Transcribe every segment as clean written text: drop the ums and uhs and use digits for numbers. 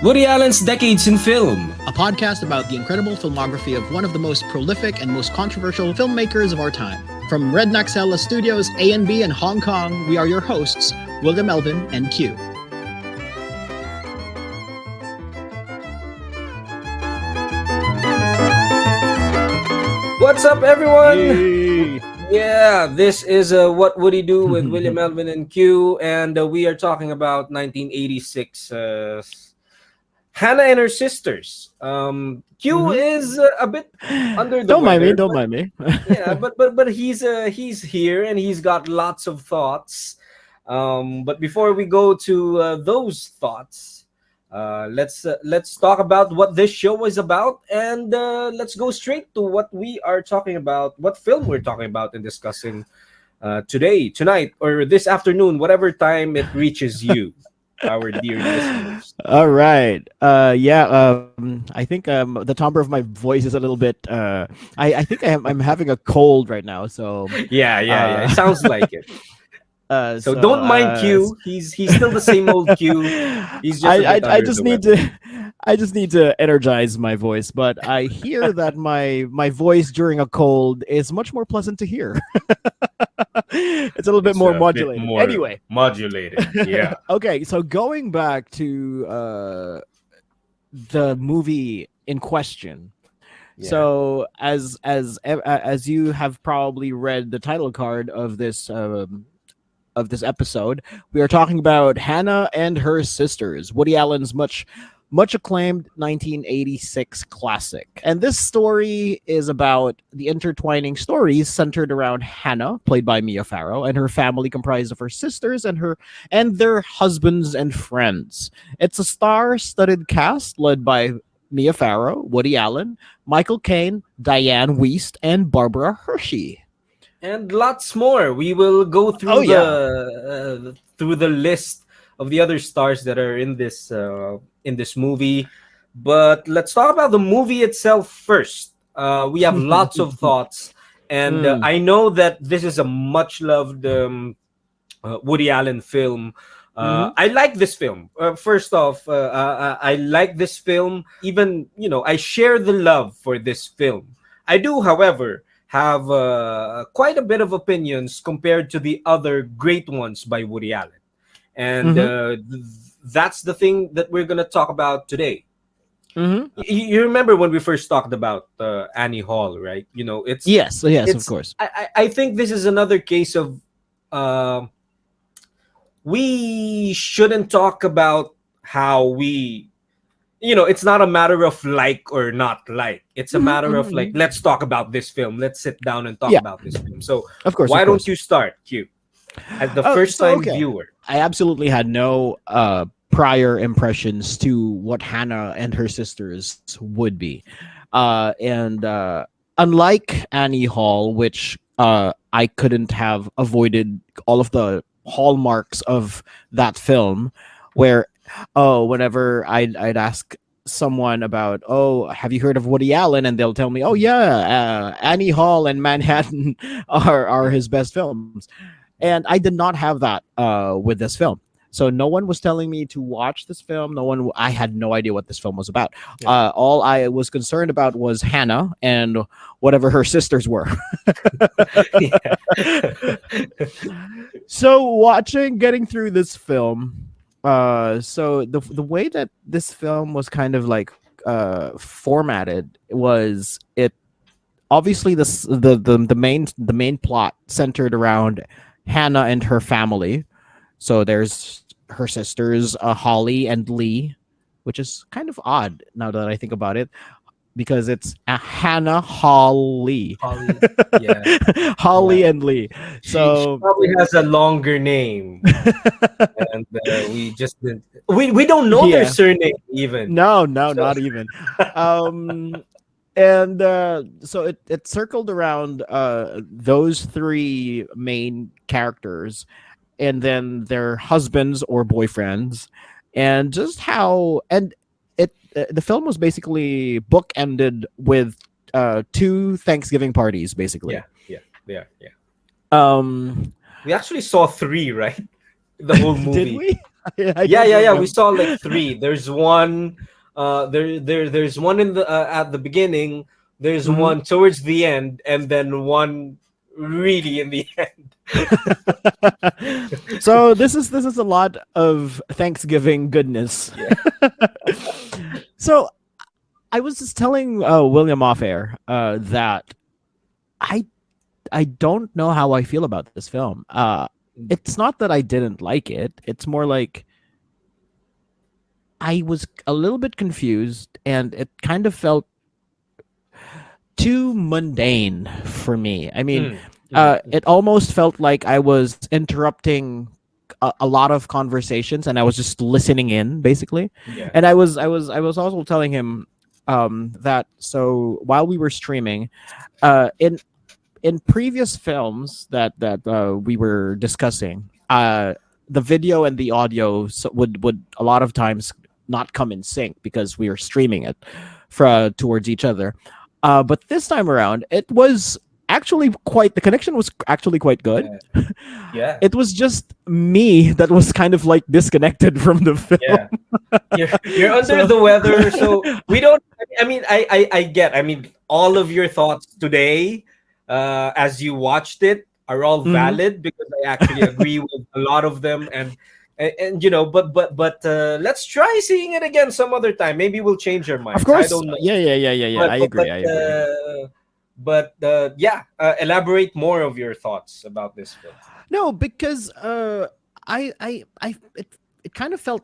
Woody Allen's Decades in Film. A podcast about the incredible filmography of one of the most prolific and most controversial filmmakers of our time. From Red Naxella Studios A&B in Hong Kong, we are your hosts, William Melvin and Q. What's up, everyone? Yay. Yeah, this is What Would He Do with William Melvin and Q, and we are talking about 1986 Hannah and Her Sisters. Q is a bit under the Don't weather. Don't mind me. Yeah, but he's here and he's got lots of thoughts. But before we go to those thoughts, let's talk about what this show is about, and let's go straight to what we are talking about, what film we're talking about and discussing today, tonight, or this afternoon, whatever time it reaches you, our dear listeners. All right. I think the timbre of my voice is a little bit. I think I'm having a cold right now. So Yeah. It sounds like it. So don't mind Q. He's still the same old Q. He's just I just need to energize my voice, but I hear that my voice during a cold is much more pleasant to hear. It's a little bit more modulated. Anyway, modulated. Yeah. Okay, so going back to the movie in question. Yeah. So as you have probably read the title card of this episode, we are talking about Hannah and Her Sisters, Woody Allen's much acclaimed 1986 classic. And this story is about the intertwining stories centered around Hannah, played by Mia Farrow, and her family comprised of her sisters and their husbands and friends. It's a star-studded cast led by Mia Farrow, Woody Allen, Michael Caine, Diane Wiest, and Barbara Hershey. And lots more. We will go through through the list of the other stars that are in this movie. But let's talk about the movie itself first. We have lots of thoughts, and I know that this is a much loved Woody Allen film. I like this film. First off, I like this film. Even I share the love for this film. I do, however, have quite a bit of opinions compared to the other great ones by Woody Allen. And that's the thing that we're going to talk about today. You remember when we first talked about Annie Hall, right? It's yes, of course. I think this is another case of we shouldn't talk about how we it's not a matter of like or not like. It's a matter of like, let's talk about this film. Let's sit down and talk about this film. So, of course, why don't you start, Q, as the first-time viewer? I absolutely had no prior impressions to what Hannah and Her Sisters would be. And unlike Annie Hall, which I couldn't have avoided all of the hallmarks of that film, where whenever I'd ask someone about, have you heard of Woody Allen? And they'll tell me, Annie Hall and Manhattan are his best films. And I did not have that with this film. So no one was telling me to watch this film. I had no idea what this film was about. Yeah. All I was concerned about was Hannah and whatever her sisters were. So getting through this film, so the way that this film was kind of like formatted was, it obviously the main plot centered around Hannah and her family. So there's her sisters, Holly and Lee, which is kind of odd now that I think about it, because it's Hannah Holly. Yeah. Holly and Lee. So she probably has a longer name, and we just didn't. We don't know their surname even. No, not even. And so it circled around those three main characters, and then their husbands or boyfriends, and just how the film was basically bookended with 2 Thanksgiving parties, basically. Yeah. We actually saw 3, right? The whole movie. Did we? I Yeah, don't yeah, yeah. We remember. saw like three. There's one. There's one in the at the beginning. There's Mhm. one towards the end, and then one really in the end. So this is a lot of Thanksgiving goodness. Yeah. So I was just telling William off air that I I don't know how I feel about this film. It's not that I didn't like it. It's more like I was a little bit confused, and it kind of felt too mundane for me. I mean, Mm, mm, mm. it almost felt like I was interrupting a lot of conversations, and I was just listening in, basically. Yeah. And I was also telling him that so while we were streaming, in previous films that we were discussing, the video and the audio would a lot of times not come in sync because we were streaming it towards each other. But this time around, it was actually quite the connection was actually quite good. Yeah. Yeah. It was just me that was kind of like disconnected from the film. Yeah. You're under So the weather, so we don't. I mean, I get. I mean, all of your thoughts today, as you watched it, are all mhm. valid because I actually agree with a lot of them, and you know, but let's try seeing it again some other time. Maybe we'll change our Of minds. I course, don't know, yeah. but I but agree. but I agree. yeah. Elaborate more of your thoughts about this film. No, because it kind of felt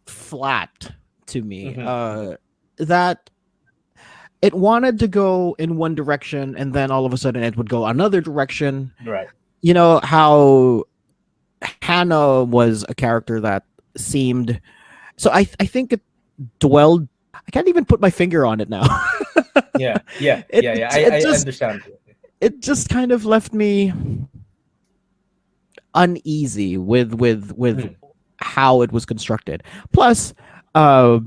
flat to me. Hmm. That it wanted to go in one direction, and then all of a sudden it would go another direction. Right. You know how Hannah was a character that seemed. So I think it dwelled. I can't even put my finger on it now. Yeah. Yeah. it, Yeah. it Yeah. it I just understand. it just kind of left me uneasy with Mm. how it was constructed. Plus, uh,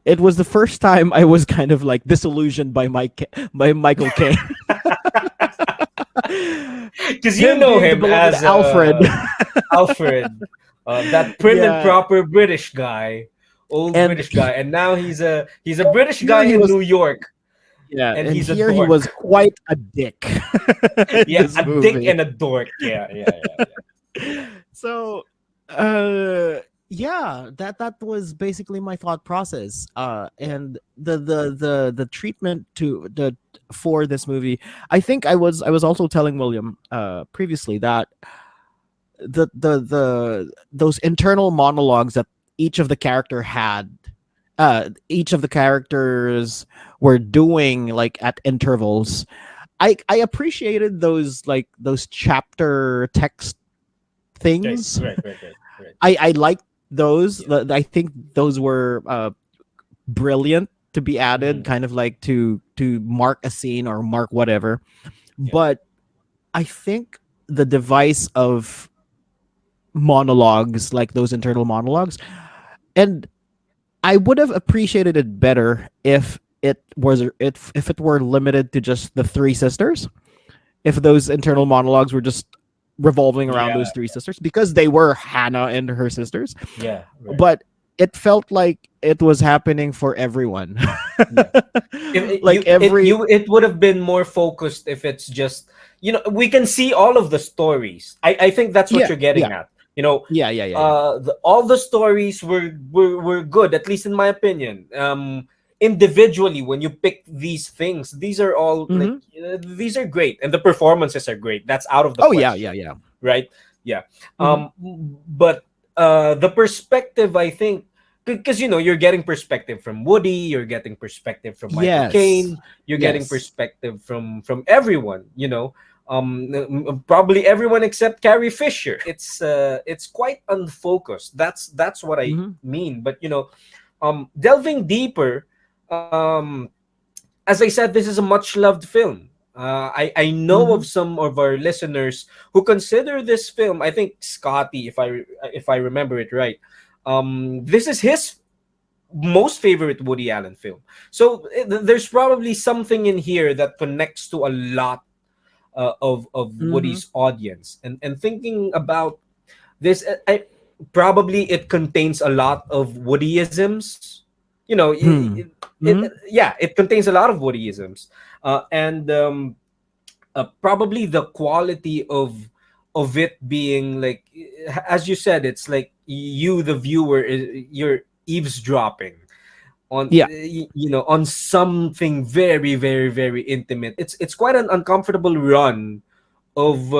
it was the first time I was kind of like disillusioned by by Michael Caine. Because you Him know being the him beloved as Alfred. Alfred, that prim and Yeah, proper British guy, old and British guy, and now he's a British here guy he in was. New York, Yeah, and and he's a here he was dork. quite a dick in Yeah, this a dick movie. and a dork. Yeah, yeah, yeah, yeah. So, uh, yeah, that was basically my thought process. Yeah. And the treatment to the for this movie, I was also telling William previously that the those internal monologues that each of the character had each of the characters were doing like at intervals. I appreciated those like those chapter text Right, things. right, right, right, right. I liked those. Yeah. I think those were brilliant to be added, Hmm. kind of like to mark a scene or mark whatever. Yeah. But I think the device of monologues, like those internal monologues, and I would have appreciated it better if it were limited to just the three sisters. If those internal monologues were just revolving around Yeah. those three sisters, because they were Hannah and her sisters, Yeah. Right. but it felt like it was happening for everyone. Yeah. If it, Like you every it would have been more focused if it's just, we can see all of the stories. I think that's what yeah, you're getting yeah, at. You know, yeah. all the stories were good, at least in my opinion. Individually, when you pick these things, these are all like, Hmm. these are great, and the performances are great. That's out of the Oh yeah, question, yeah. right? Yeah. Hmm. But the perspective, I think, because you're getting perspective from Woody, you're getting perspective from Michael Yes, Caine, you're getting yes. perspective from everyone. Probably everyone except Carrie Fisher. It's quite unfocused. That's what I Hmm. mean. But delving deeper, as I said, this is a much loved film. I know Hmm. of some of our listeners who consider this film. I think Scotty, if I remember it right, this is his most favorite Woody Allen film. So there's probably something in here that connects to a lot of Hmm. Woody's audience. And thinking about this, probably it contains a lot of Woodyisms. You know, Hmm. Hmm. yeah, it contains a lot of Woodyisms, and probably the quality of it being like, as you said, it's like you, the viewer, you're eavesdropping on Yeah. you know, on something very, very, very intimate. It's quite an uncomfortable run of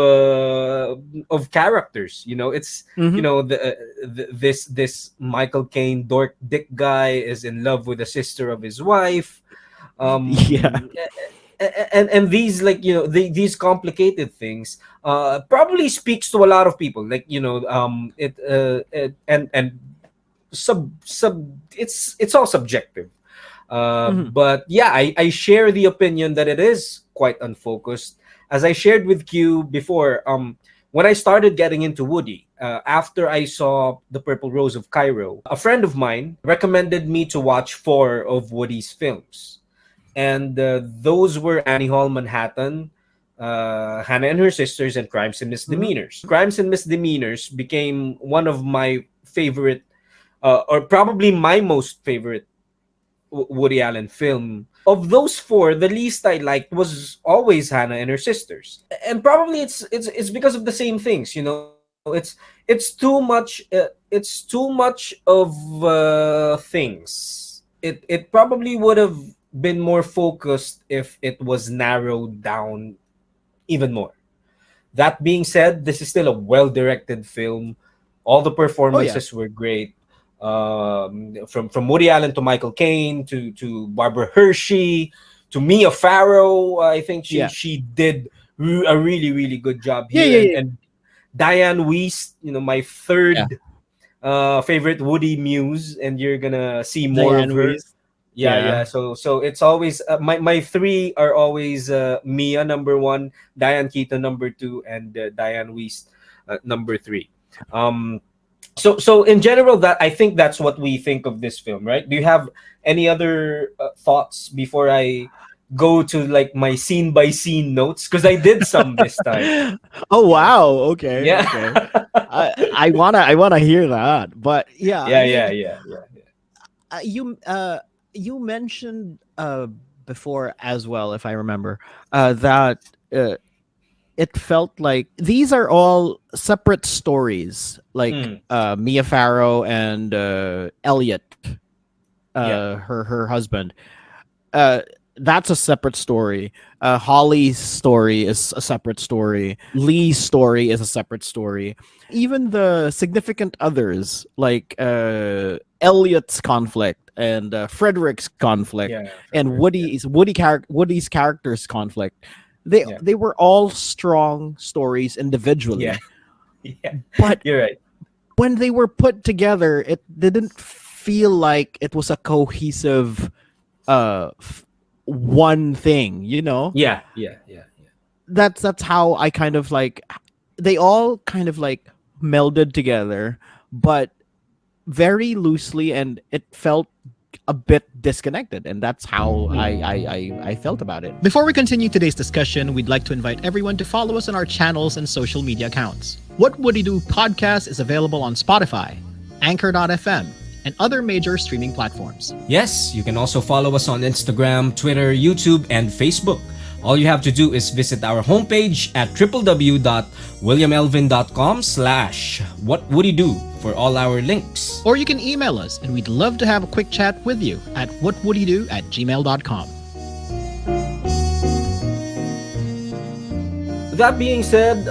characters. You know, it's, you Hmm. know, this Michael Caine dork dick guy is in love with the sister of his wife. Yeah. And these, like, you know, these complicated things probably speaks to a lot of people, like, you know, and sub it's all subjective. Hmm. But yeah, I share the opinion that it is quite unfocused. As I shared with you before, when I started getting into Woody, after I saw The Purple Rose of Cairo, a friend of mine recommended me to watch four of Woody's films. And those were Annie Hall Manhattan, Hannah and Her Sisters, and Crimes and Hmm. Misdemeanors. Crimes and Misdemeanors became one of my favorite, or probably my most favorite Woody Allen film. Of those four, the least I liked was always Hannah and Her Sisters, and probably it's because of the same things. You know, it's too much. It's too much of things. It probably would have been more focused if it was narrowed down even more. That being said, this is still a well-directed film. All the Oh yeah. performances were great. From Woody Allen to Michael Caine to Barbara Hershey to Mia Farrow. I think Yeah. she did a really, really good job Yeah. here. Yeah. Yeah. And Diane Wiest, you know, my Yeah. third favorite Woody muse, and you're gonna see more of Diane her. Weiss. Yeah, Yeah. yeah. So it's always my three are always Mia number one, Diane Keaton number two, and Diane Wiest number three. Um, so in general, that I think that's what we think of this film, right? Do you have any other thoughts before I go to like my scene by scene notes? Because I did some this time. Oh wow. Okay. Yeah, Okay. I wanna hear that. But yeah, I yeah, mean, yeah, yeah, yeah, you mentioned before as well, if I remember, that uh, it felt like these are all separate stories, like mm, Mia Farrow and Elliot, yeah, her husband. Uh, that's a separate story. Holly's story is a separate story. Lee's story is a separate story. Even the significant others, like Elliot's conflict and Frederick's conflict yeah, and Frederick, yeah, Woody's character's conflict, they yeah, they were all strong stories yeah, individually, yeah. but You're right. when they were put together, it didn't feel like it was a cohesive one thing, you know. Yeah, yeah, yeah, yeah. That's how I kind of like, they all kind of like melded together, but very loosely, and it felt a bit disconnected, and that's how I felt about it. Before we continue today's discussion, we'd like to invite everyone to follow us on our channels and social media accounts. What Would He Do podcast is available on Spotify, Anchor.fm, and other major streaming platforms. Yes, you can also follow us on Instagram, Twitter, YouTube, and Facebook. All you have to do is visit our homepage at www.williamelvin.com/whatwouldydoo for all our links. Or you can email us, and we'd love to have a quick chat with you at whatwouldydoo@gmail.com. That being said,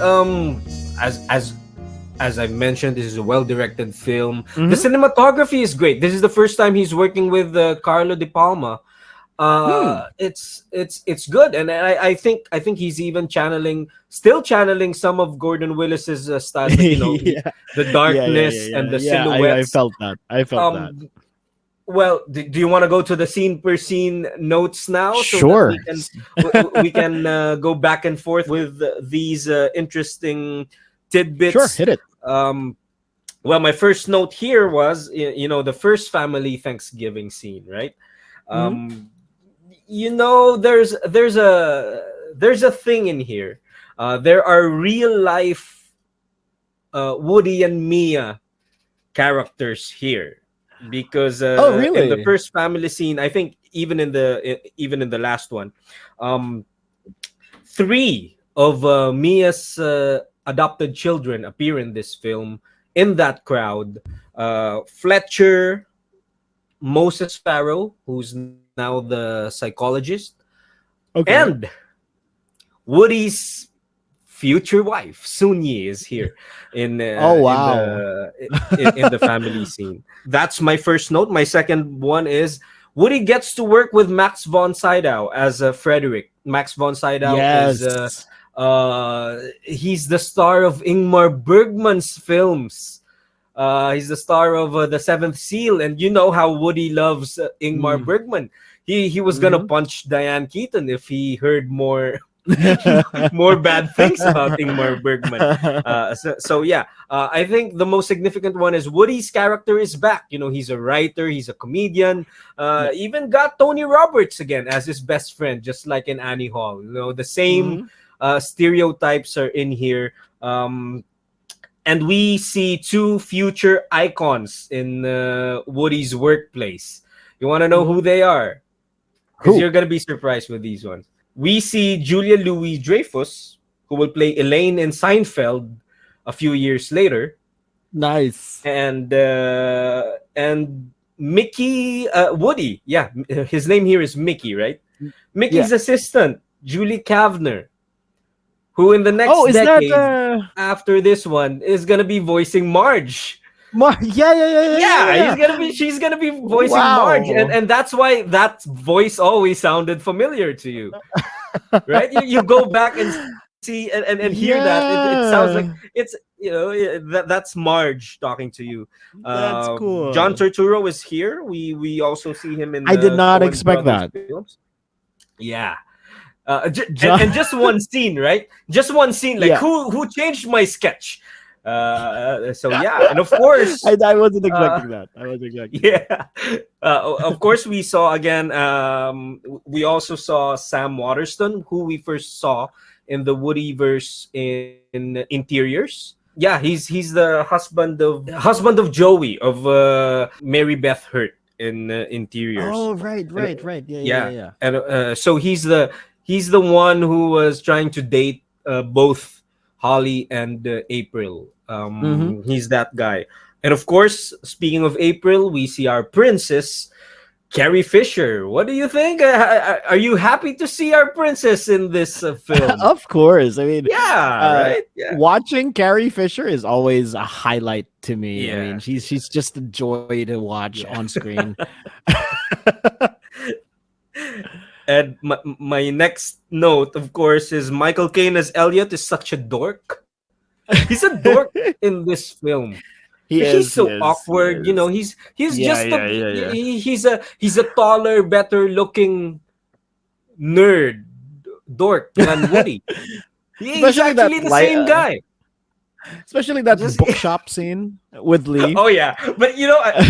as I've mentioned, this is a well-directed film. The Mm-hmm. cinematography is great. This is the first time he's working with Carlo De Palma. Hmm. It's good, and I think he's even still channeling some of Gordon Willis's styles, like, you know, Yeah. the Yeah, yeah, darkness yeah, and yeah. the Yeah, I silhouettes. felt that. I felt that. Um, well, do you want to go to the scene per scene notes now, so that Sure. we can go back and forth with these interesting Sure, tidbits? hit it. Um, well, my first note here was, you know, the first family Thanksgiving scene, right? Mm-hmm. Um, you know, there's a thing in here. There are real life Woody and Mia characters here, because Oh, in the really? first family scene, I think even in the last one, um, three of Mia's adopted children appear in this film. In that crowd, Fletcher, Moses Farrow, who's now the psychologist, and Okay. Woody's future wife Sunyi is here Oh, wow. in the family scene. That's my first note. My second one is Woody gets to work with Max von Sydow as Frederick. Max von Sydow is Yes. he's the star of Ingmar Bergman's films. He's the star of The Seventh Seal, and you know how Woody loves Ingmar Mm. Bergman. He was gonna Mhm. punch Diane Keaton if he heard more bad things about Ingmar Bergman. So yeah, I think the most significant one is Woody's character is back. You know, he's a writer, he's a comedian. Yeah. Even got Tony Roberts again as his best friend, just like in Annie Hall. You know, the same Mhm. stereotypes are in here. And we see two future icons in Woody's workplace. You want to know who Mhm. they are? Because Who? you're gonna be surprised with these ones. We see Julia Louis Dreyfus, who will play Elaine in Seinfeld a few years later, Nice. and Mickey Woody. Yeah, his name here is Mickey, right? Yeah. Mickey's assistant, Julie Kavner, who in the Oh, next is that decade after this one is gonna be voicing Marge. Yeah, yeah, yeah, yeah, yeah, Yeah, yeah. she's gonna be voicing Marge, Wow. and that's why that voice always sounded familiar to you, right? You go back and see and hear that it sounds like Yeah. it's, that's Marge talking to you. That's John cool. Turturro is here. We also see him in I did the not Coen expect Brothers that. films. Yeah. John. And just one scene, right? Just one scene. Like Yeah. who changed my sketch? So yeah, and of course, I wasn't uh, expecting that. I wasn't expecting that. yeah. Of course, we saw again. We also saw Sam Waterston, who we first saw in the Woodyverse in Interiors. Yeah, he's the husband of Joey of Mary Beth Hurt in Interiors. Oh, right, And right, right. Yeah, yeah, yeah, yeah, yeah. and so he's the one who was trying to date both Holly and April. Mm-hmm. He's that guy. And of course, speaking of April, we see our princess, Carrie Fisher. What do you think? Are you happy to see our princess in this film? Of course. I mean, Yeah, right? Yeah. watching Carrie Fisher is always a highlight to me. I mean, Yeah. she's just a joy to watch Yeah. on screen. And my next note, of course, is Michael Caine as Elliot is such a dork. He's a dork in this film. He He's is, he so is, he awkward, is. he's Yeah, just yeah, yeah, yeah. he's a taller, better looking nerd dork than Woody. He's Especially that actually the same guy. especially that Just bookshop scene with Lee. oh yeah, but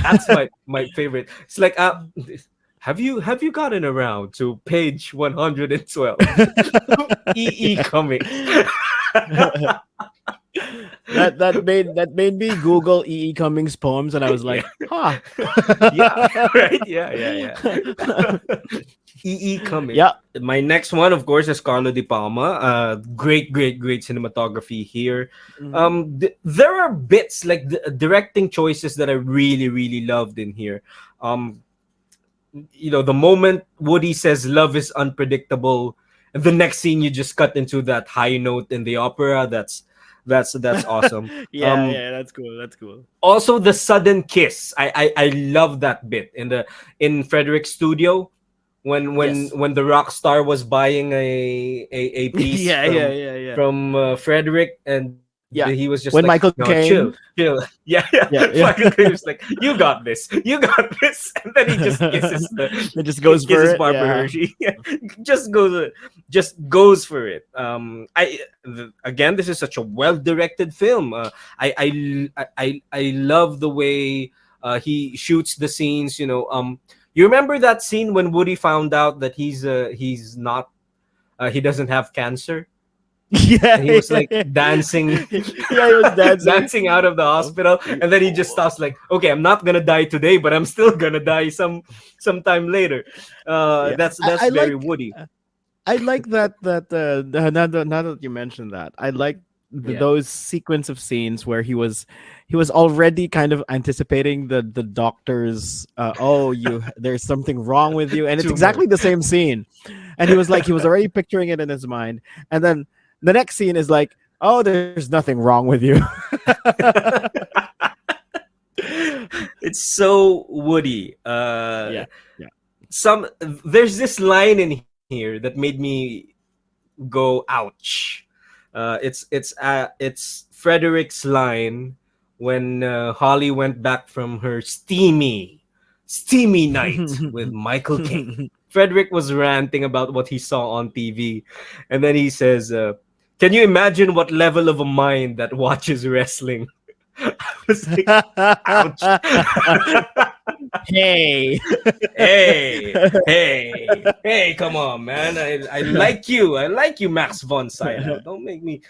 that's my favorite. It's like have you gotten around to page 112? EE Comics. that made me Google E. E. Cummings poems, and I was like, huh. Yeah, right? Yeah. EE Comics. Yeah. My next one, of course, is Carlo Di Palma. Great cinematography here. Mhm. There are bits like the directing choices that I really, really loved in here. The moment Woody says love is unpredictable, and the next scene you just cut into that high note in the opera. That's awesome. Yeah, yeah, that's cool. That's cool. Also the sudden kiss. I love that bit in Frederick's studio Yes. when the rock star was buying a piece Yeah, yeah, yeah, yeah. from Frederick, and Yeah. he was just When like, Michael no, Caine. chill. Yeah. Yeah, yeah. Michael Caine was like, you got this, and then he just kisses It just goes for it. Barbara Yeah. Hershey. Just goes for it. Again, this is such a well directed film. I love the way he shoots the scenes. You remember that scene when Woody found out that he's not he doesn't have cancer? Yeah, and he was like yeah, dancing, yeah. He was dancing. dancing out of the hospital, and then he just stops like, okay, I'm not gonna die today, but I'm still gonna die sometime later. Yeah, That's I very like. Woody. I like now that you mentioned that, I like Yeah, those sequence of scenes where he was already kind of anticipating the doctor's oh, you, there's something wrong with you, and it's tumor. exactly the same scene, and he was already picturing it in his mind, and then the next scene is like, oh, there's nothing wrong with you. It's so Woody. Yeah, yeah. Some There's this line in here that made me go ouch. It's Frederick's line when Holly went back from her steamy night with Michael Caine. Frederick was ranting about what he saw on TV, and then he says, "Can you imagine what level of a mind that watches wrestling?" I was like, "Ouch." Hey. Hey, come on, man. I like you. I like you, Max von Sydow. Don't make me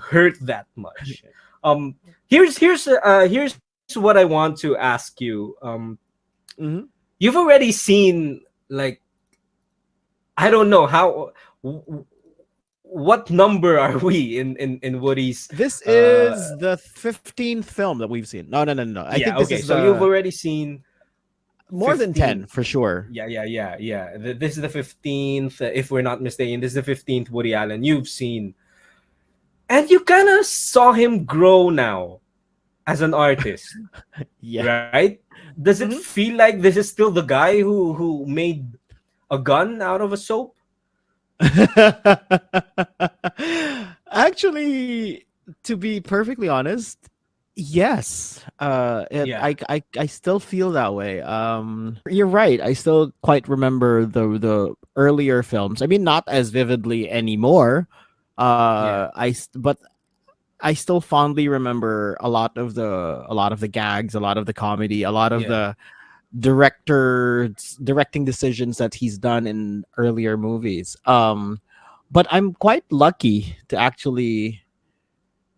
hurt that much. Um, here's what I want to ask you. Mhm. You've already seen, like, I don't know what number are we in Woody's This uh is the 15th film that we've seen. No, no, no, no. I yeah, think this okay, is so you've the already seen more than 10 15. for sure. Yeah. This is the 15th, if we're not mistaken. This is the 15th Woody Allen you've seen. And you kind of saw him grow now as an artist, Yeah. right? Does it Mhm. feel like this is still the guy who made a gun out of a soap? Actually, to be perfectly honest, yes. Yeah. I still feel that way. You're right. I still quite remember the earlier films. I mean, not as vividly anymore. Yeah. But I still fondly remember a lot of the gags, a lot of the comedy, a lot of Yeah. the directing decisions that he's done in earlier movies. But I'm quite lucky to actually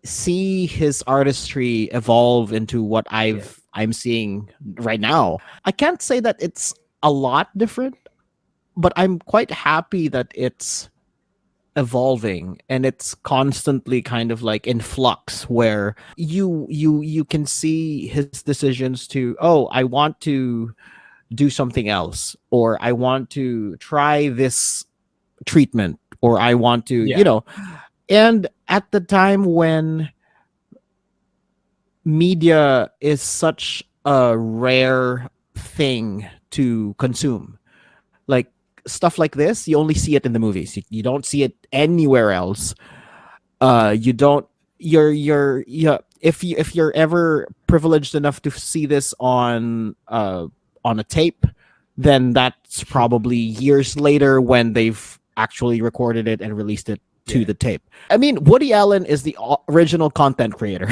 see his artistry evolve into what Yeah. I'm seeing right now. I can't say that it's a lot different, but I'm quite happy that it's evolving and it's constantly kind of like in flux, where you can see his decisions to, oh, I want to do something else, or I want to try this treatment, or I want to, Yeah. and at the time when media is such a rare thing to consume, like stuff like this, you only see it in the movies. You don't see it anywhere else. You don't you're yeah, if you're ever privileged enough to see this on a tape, then that's probably years later when they've actually recorded it and released it to Yeah. the tape. I mean, Woody Allen is the original content creator.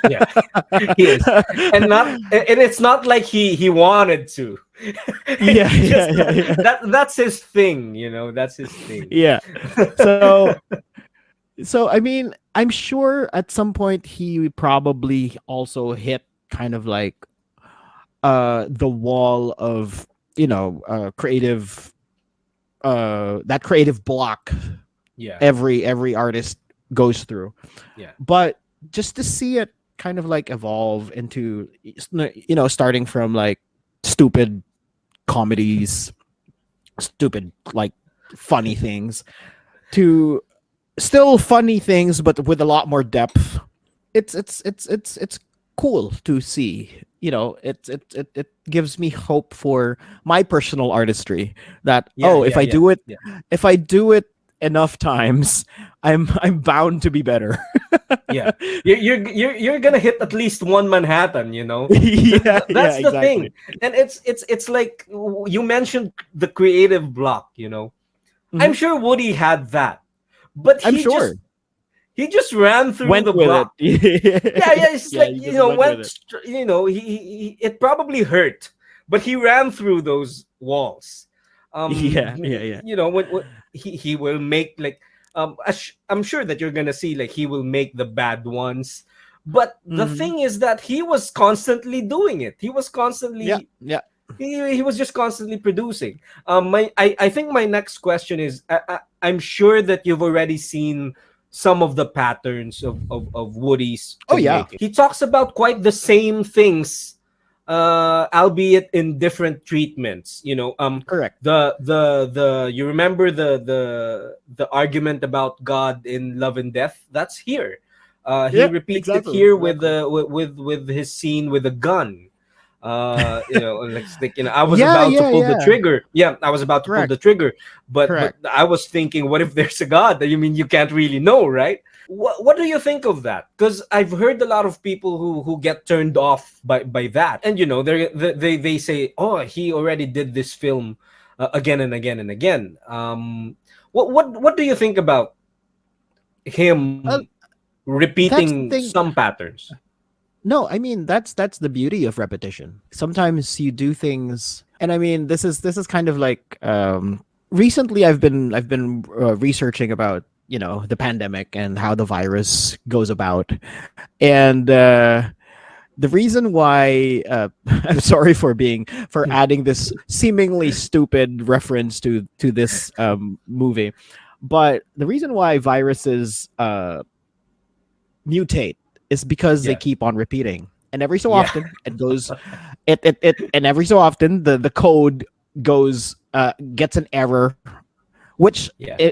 Yeah. He is. And it's not like he wanted to. Yeah, He yeah, just yeah, yeah. that's his thing, that's his thing. Yeah. So I mean, I'm sure at some point he probably also hit kind of like the wall of, creative that creative block Yeah. every artist goes through. Yeah. But just to see it kind of like evolve into, starting from like stupid comedies, stupid like funny things, to still funny things but with a lot more depth. It's cool to see. It gives me hope for my personal artistry, that, Yeah, oh, yeah, yeah. Yeah. if I do it enough times, I'm bound to be better. Yeah. You're gonna hit at least one Manhattan. Yeah, yeah, That's the exactly. thing. And it's like you mentioned the creative block. I'm Mhm. sure Woody had that, but I'm he sure. just ran through Went the with it. block. Yeah, it's just Yeah, like, you just went with went it. he it probably hurt, but he ran through those walls. Yeah, yeah, yeah. When he will make like I'm sure that you're gonna see like he will make the bad ones, but the Mm-hmm. thing is that he was constantly doing it. He was Yeah, constantly yeah, he was just constantly producing. I think my next question is I'm sure that you've already seen some of the patterns of Woody's oh yeah, filmmaking. He talks about quite the same things, albeit in different treatments. correct. The you remember the argument about God in Love and Death? That's here. He Yeah, repeats it exactly, here with exactly. with his scene with a gun. I was Yeah, about to yeah, pull the yeah. trigger. Yeah, I was about to pull Correct, the trigger, but correct. I was thinking, what if there's a God? You mean you can't really know, right? What do you think of that? Because I've heard a lot of people who get turned off by that, and they say, oh, he already did this film again and again and again. What do you think about him Uh, that's the repeating thing. some patterns? No, I mean that's the beauty of repetition. Sometimes you do things, and I mean this is kind of like recently I've been researching about the pandemic and how the virus goes about, and the reason why I'm sorry for adding this seemingly stupid reference to this movie, but the reason why viruses mutate is because they Yeah, keep on repeating, and every so yeah, often it goes it and every so often the code goes gets an error, which yeah,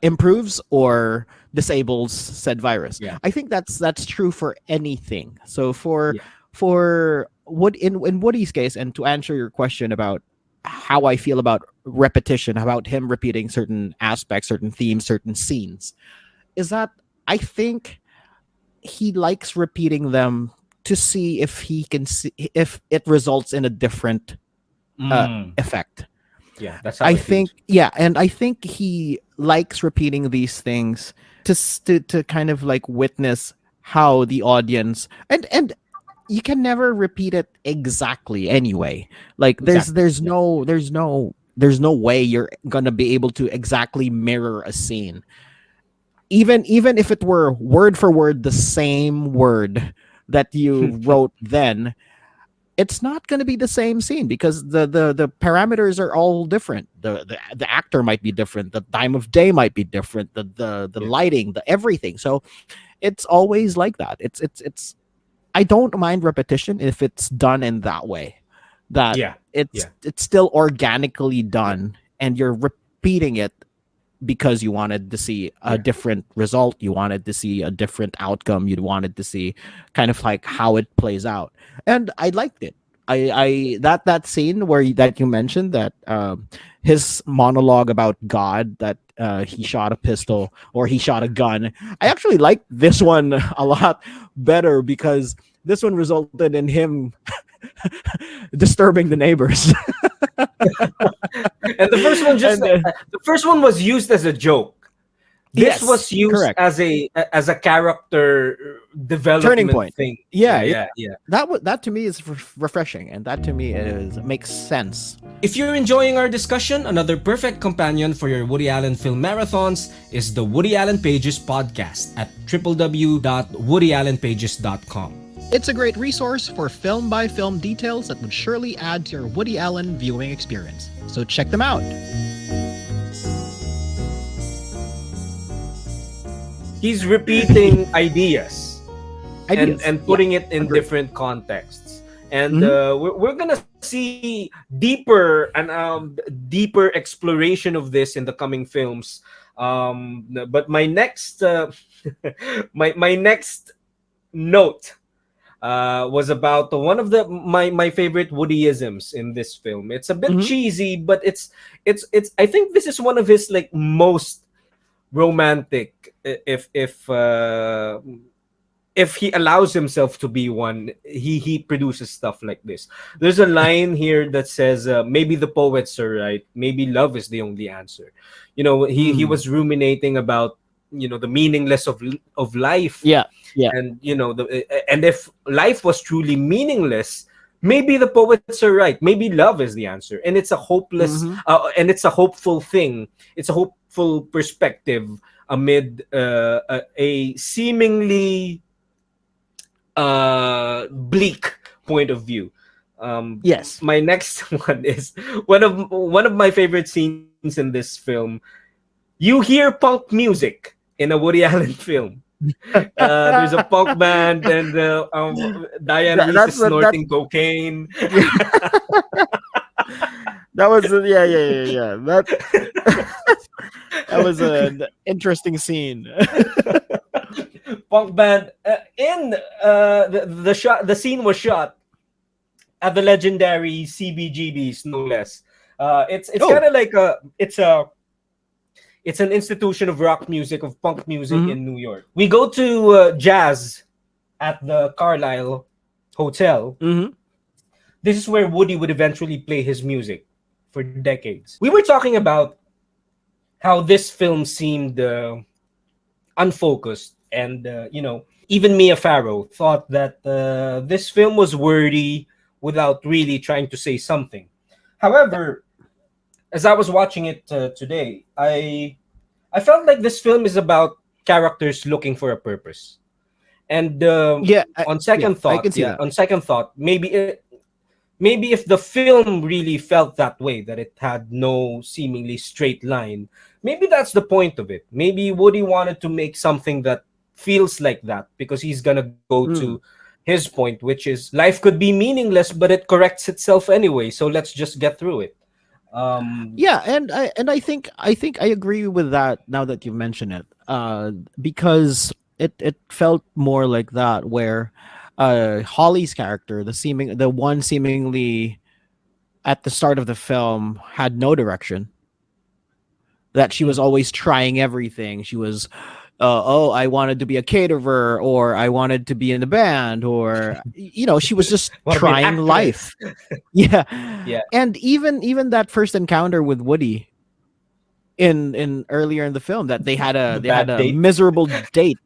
improves or disables said virus. yeah, I think that's true for anything. So yeah, for what in Woody's case, and to answer your question about how I feel about repetition, about him repeating certain aspects, certain themes, certain scenes, is that I think he likes repeating them to see if he can see if it results in a different mm, effect. yeah. That's how I it think feels. yeah, and I think he likes repeating these things to kind of like witness how the audience, and you can never repeat it exactly anyway. Like Exactly. Yeah, there's no way you're gonna be able to exactly mirror a scene, even if it were word for word the same word that you wrote then. It's not going to be the same scene because the parameters are all different. The actor might be different, the time of day might be different, the yeah, lighting, the everything. So it's always like that. It's I don't mind repetition if it's done in that way, that yeah, it's yeah, it's still organically done and you're repeating it because you wanted to see a yeah, different result, you wanted to see a different outcome, you wanted to see kind of like how it plays out. And I liked it. I that scene that you mentioned, that his monologue about God, that he shot a pistol or he shot a gun. I actually liked this one a lot better because this one resulted in him disturbing the neighbors. and the first one just And the first one was used as a joke. This yes, was used correct. as a character Turning development point. thing. Yeah, Yeah, yeah. yeah, yeah. That to me is refreshing, and that to me is makes sense. If you're enjoying our discussion, another perfect companion for your Woody Allen film marathons is the Woody Allen Pages podcast at www.woodyallenpages.com. It's a great resource for film by film details that would surely add to your Woody Allen viewing experience. So check them out. He's repeating ideas Ideas. and Yeah, putting it in agree. different contexts. And Mhm. we're gonna see deeper exploration of this in the coming films. But my next my next note was about one of my favorite Woodyisms in this film. It's a bit Mhm. cheesy, but it's I think this is one of his like most romantic, if he allows himself to be one. He produces stuff like this. There's a line here that says, maybe the poets are right, maybe love is the only answer. He Mm. was ruminating about the meaningless of life. Yeah. Yeah. And and if life was truly meaningless, maybe the poets are right. Maybe love is the answer, and it's a hopeless, Mm-hmm. and it's a hopeful thing. It's a hopeful perspective amid a seemingly bleak point of view. Yes. My next one is one of my favorite scenes in this film. You hear punk music in a Woody Allen film. There's a punk band, and Diane Reese That's is what that. snorting cocaine. Yeah, that was yeah. That was an interesting scene. Punk band in the shot. The scene was shot at the legendary CBGBs, no less. It's kind Oh. of like it's an institution of rock music, of punk music Mm-hmm. in New York. We go to jazz at the Carlisle Hotel. Mm-hmm. This is where Woody would eventually play his music for decades. We were talking about how this film seemed unfocused, and even Mia Farrow thought that this film was wordy without really trying to say something. However, as I was watching it today, I felt like this film is about characters looking for a purpose. And Yeah, on yeah, second I thought, can see that. maybe if the film really felt that way, that it had no seemingly straight line, maybe that's the point of it. Maybe Woody wanted to make something that feels like that, because he's gonna go to Mm. his point, which is life could be meaningless, but it corrects itself anyway. So let's just get through it. Um, Yeah, and I think I agree with that now that you mention it. Because it felt more like that, where Holly's character, the one seemingly at the start of the film, had no direction, that she was always trying everything. She was, oh, I wanted to be a caterer, or I wanted to be in the band, or she was just want to be an trying actress? life. Yeah, Yeah, and even that first encounter with Woody in earlier in the film, that the they had bad a date. miserable date,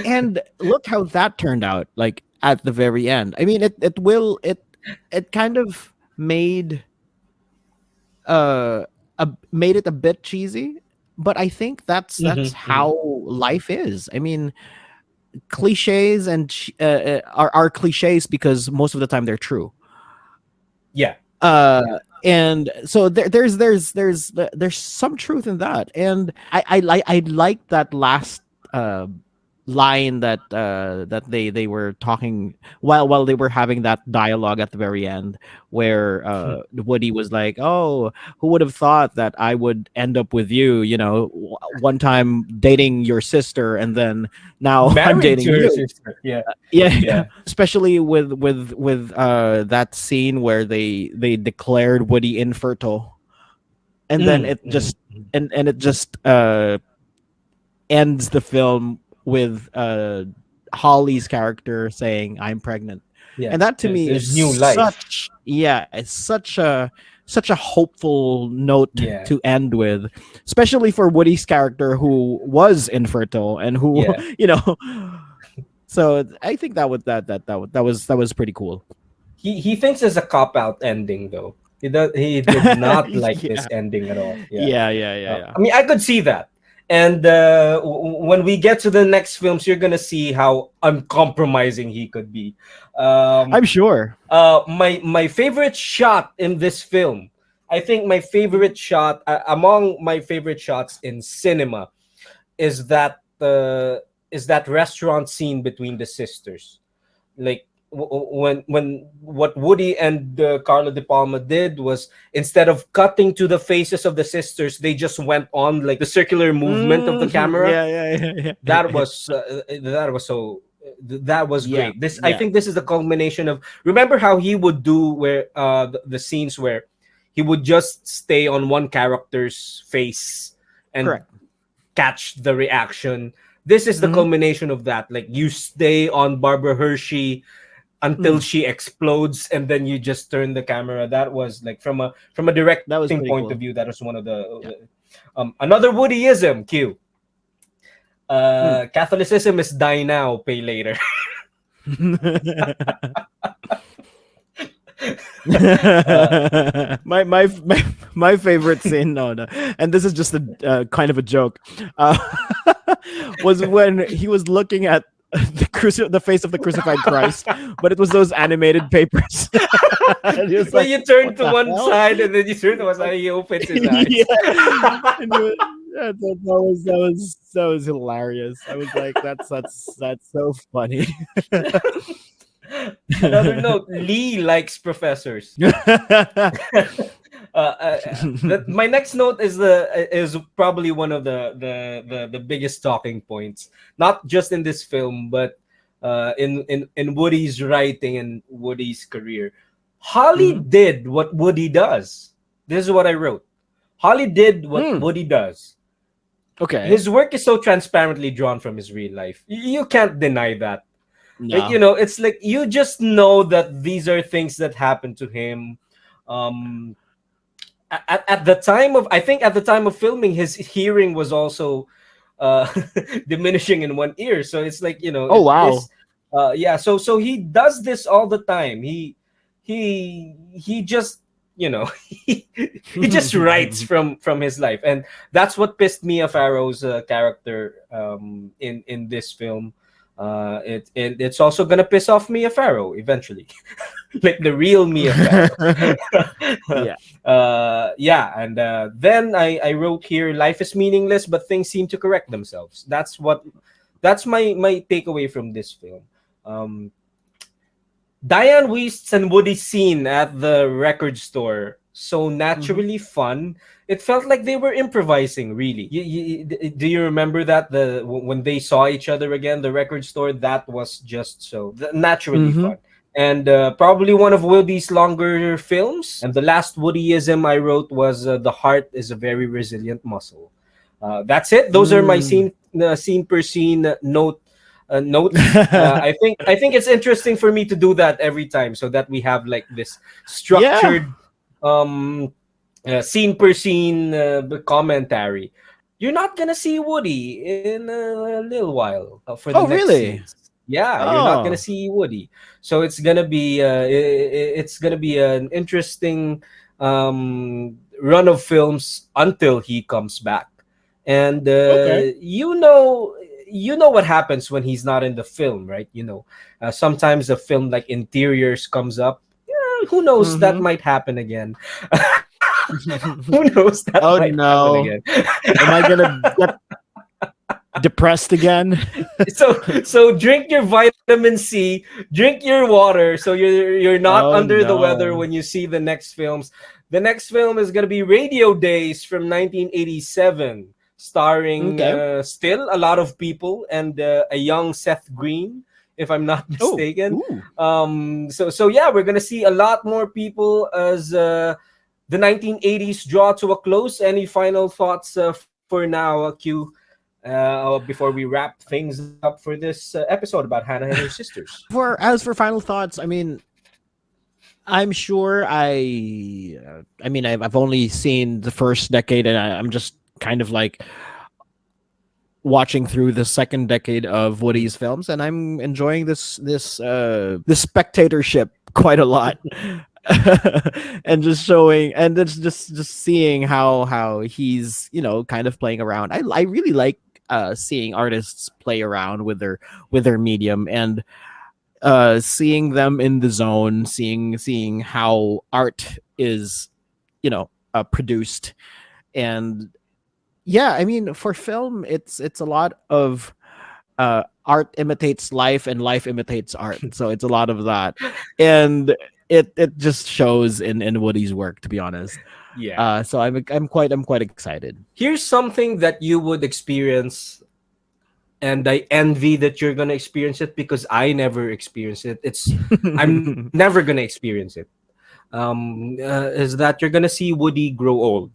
and look how that turned out. Like at the very end, I mean, it kind of uh made it a bit cheesy, but I think that's Mhm, mhm. how life is. I mean, cliches are cliches because most of the time they're true. Yeah. uh and so there's some truth in that, and I like that last uh line that they were talking while they were having that dialogue at the very end, where Woody was like, oh, who would have thought that I would end up with you, one time dating your sister, and then now I'm Married to dating her you. sister. Yeah, Yeah, yeah. especially with that scene where they declared Woody infertile, and then Mm, it mhm, just mhm. and it just ends the film with Holly's character saying, "I'm pregnant," Yeah. and that to me is There's new life. it's such a hopeful note Yeah, to end with, especially for Woody's character, who was infertile and who yeah. you know. So I think that was pretty cool. He thinks it's a cop out ending though. He did not like this Yeah, ending at all. Yeah. yeah. I mean, I could see that. And when we get to the next films, you're gonna see how uncompromising he could be. Um, I'm sure. my favorite shot in this film, I think my favorite shot among my favorite shots in cinema is that restaurant scene between the sisters. Like when what Woody and Carlo De Palma did was, instead of cutting to the faces of the sisters, they just went on like the circular movement of the camera. Yeah, That yeah. was that was Yeah, great. This, I yeah. think this is the culmination of, remember how he would do where the scenes where he would just stay on one character's face and Correct. catch the reaction. This is the Hmm. culmination of that. Like, you stay on Barbara Hershey until Mm, she explodes, and then you just turn the camera. That was like, from a that was directing pretty point of cool. view, that was one of Yeah. the another Woodyism. Q. Mm. Catholicism is die now, pay later. uh, My favorite scene, no, and this is just a kind of a joke, uh, was when he was looking at the face of the crucified Christ, but it was those animated papers. And he was when like, you turn "What to the one hell?" side and then you turn to one side, he opens his eyes. Yeah, and that was hilarious. I was like, that's so funny. Another note: Lee likes professors. My next note is probably one of the biggest talking points, not just in this film, but in Woody's writing and Woody's career. Holly Mhm. did what Woody does. This is what I wrote. Holly did what Hmm. Woody does. Okay. His work is so transparently drawn from his real life. You can't deny that. Like, No. it's like you just know that these are things that happened to him. Um, at the time of I think at the time of filming, his hearing was also uh diminishing in one ear. So it's like, Oh wow. this yeah, so he does this all the time. He just, he just writes from his life, and that's what pissed Mia Farrow's character in this film. It's also gonna piss off Mia Farrow eventually. Like the real Mia Farrow. Yeah. Yeah, and then I wrote here, life is meaningless, but things seem to correct themselves. That's my takeaway from this film. Um, Diane Weist's and Woody's scene at the record store, so Mhm. naturally fun. It felt like they were improvising. Really, do you remember that when they saw each other again, the record store? That was just so naturally Mhm. fun, and probably one of Woody's longer films. And the last Woodyism I wrote was, the heart is a very resilient muscle. That's it. Those are my Mm. scene per scene notes. I think it's interesting for me to do that every time, so that we have like this Yeah. structured um scene per scene commentary. You're not gonna see Woody in a little while for the Oh next really? scenes. Yeah, you're not gonna Oh. see Woody, so it's gonna be an interesting run of films until he comes back. And Okay. you know what happens when he's not in the film, right? Sometimes the film like interiors comes up. Yeah, who knows, that Mhm. might happen again. Who knows, that Oh might happen again. no. Am I gonna get depressed again? So drink your vitamin C, drink your water, so you're not Oh under the weather no. when you see the next films. The next film is gonna be Radio Days from 1987, starring Okay. still a lot of people, and a young Seth Green, if I'm not Oh. mistaken. Ooh. So yeah, we're gonna see a lot more people as the 1980s draw to a close. Any final thoughts for now, Q? Before we wrap things up for this episode about Hannah and her sisters. For as for final thoughts, I mean, I'm sure I mean, I've only seen the first decade, and I'm just kind of like watching through the second decade of Woody's films, and I'm enjoying this spectatorship quite a lot. And just showing, and it's just seeing how he's, kind of playing around. I really like seeing artists play around with their medium, and seeing them in the zone, seeing how art is, produced. And yeah, I mean, for film, it's a lot of art imitates life and life imitates art, so it's a lot of that. And it just shows in Woody's work, to be honest. Yeah. So I'm quite excited. Here's something that you would experience, and I envy that you're gonna experience it, because I never experienced it. I'm never gonna experience it. Is that you're gonna see Woody grow old.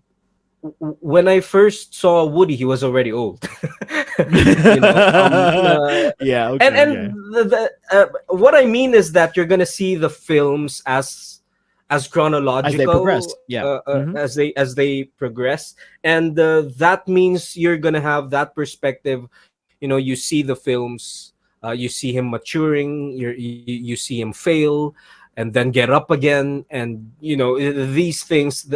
When I first saw Woody, he was already old. you know, Yeah, and okay. what I mean is that you're gonna see the films as As they progress, chronological, yeah. Hmm. as they progress, and that means you're gonna have that perspective. You see the films You see him maturing. You see him fail, and then get up again. And these things.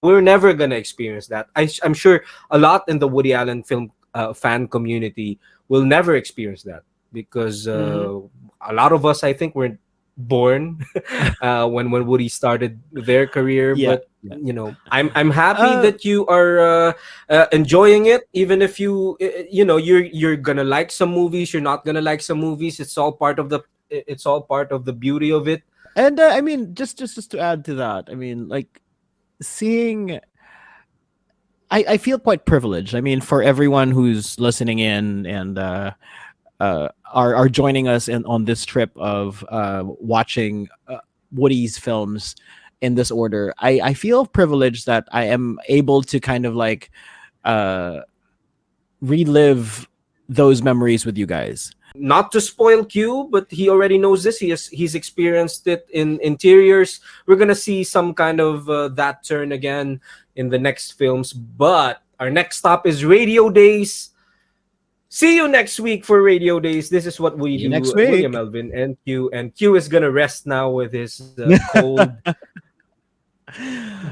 We're never gonna experience that. I'm sure a lot in the Woody Allen film fan community will never experience that because Mm-hmm. a lot of us, I think, were born when Woody started their career. Yeah. But Yeah. I'm happy Uh, that you are enjoying it, even if you're gonna like some movies, you're not gonna like some movies. It's all part of the beauty of it. and I mean, just to add to that, I mean, like seeing I feel quite privileged. I mean, for everyone who's listening in and are joining us on this trip of watching Woody's films in this order, I feel privileged that I am able to kind of like uh, relive those memories with you guys. Not to spoil Q, but he already knows this. He's experienced it in interiors. We're gonna see some kind of that turn again in the next films. But our next stop is Radio Days. See you next week for Radio Days. This is what we See you do, next William week. Elvin and Q. And Q is gonna rest now with his cold.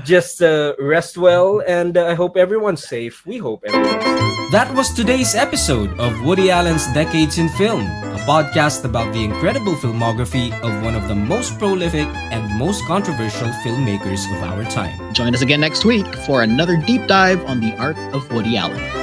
Just rest well, and I hope everyone's safe. We hope everyone's safe. That was today's episode of Woody Allen's Decades in Film, a podcast about the incredible filmography of one of the most prolific and most controversial filmmakers of our time. Join us again next week for another deep dive on the art of Woody Allen.